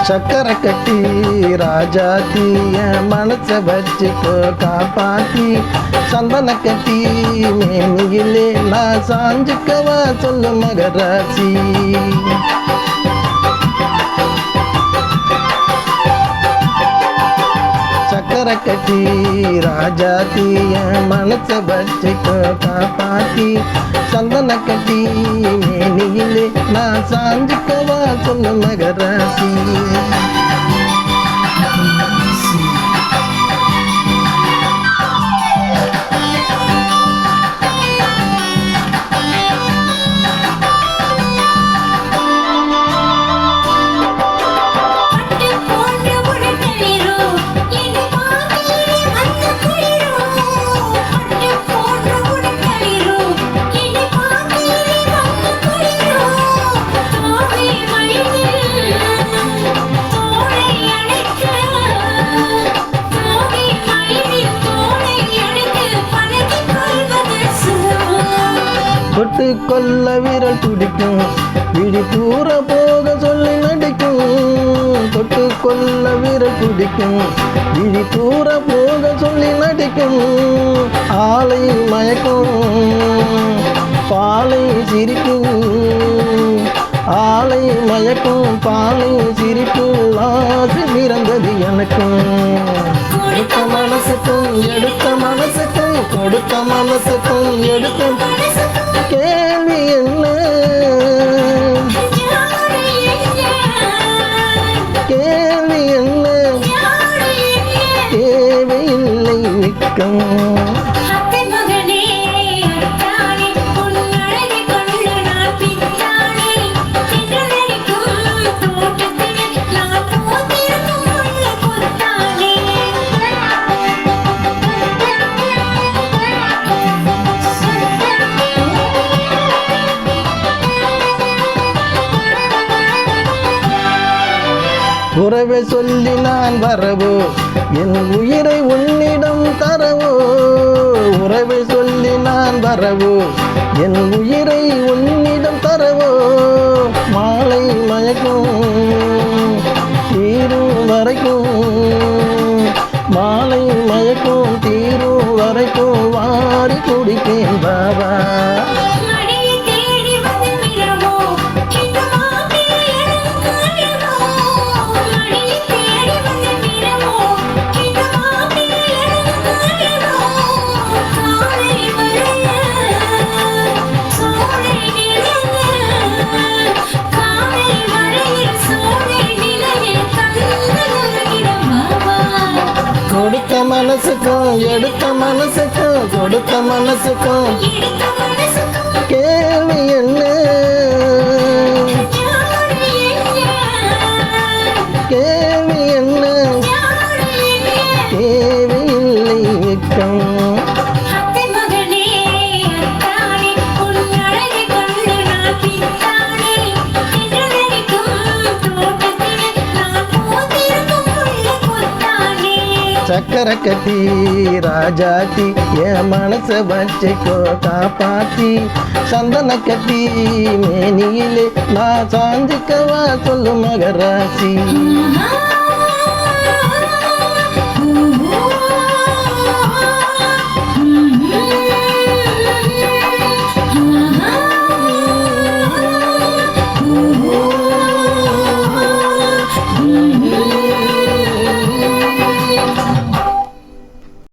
சக்கரை கட்டி ராஜாத்தி என் மனசை வச்சுக்கோ காப்பாத்தி சந்தன கட்டி மேனியிலே நான் சாஞ்சுக்கவா சொல்லு மகராசி சக்கரை கட்டி ராஜாத்தி என் மனசை வச்சுக்கோ காப்பாத்தி சந்தன கட்டி மேனியிலே நான் சாஞ்சுக்கவா சொல்லு மகராசி தொட்டு கொல்ல விரல் துடிக்கும் விழி தூர போக சொல்லி நடிக்கும் தொட்டு கொல்ல விரல் துடிக்கும் விழி தூர போக சொல்லி நடிக்கும் ஆலை மயக்கும் பாலை சிரிக்கும் ஆலை மயக்கும் பாலை சிரிக்கும் ஆசை பிறந்தது எனக்கும் கொடுத்த மனசுக்கும் எடுத்த மனசுக்கும் கொடுத்த மனசுக்கும் எடுத்த கேள்வி என்ன கேள்வி என்ன தேவையில்லை நிற்கும் உறவை சொல்லி நான் வரவோ என் உயிரை உன்னிடம் தரவோ உறவை சொல்லி நான் வரவோ என் உயிரை உன்னிடம் தரவோ மாலை மயக்கும் தீரும் வரைக்கும் மாலை மயக்கும் தீரும் வரைக்கும் வாரி குடிப்பேன் பாபா கொடுத்த மனசுக்கும் எடுத்த மனசுக்கும் கொடுத்த மனசுக்கும் கேள்வி என்ன கேள்வி என்ன தேவையில்லை வெட்கம் சக்கரை கட்டி ராஜாத்தி என் மனசை வச்சுக்கோ காப்பாத்தி சந்தன கட்டி மேனியிலே நான் சாஞ்சுக்கவா சொல்லு மகராசி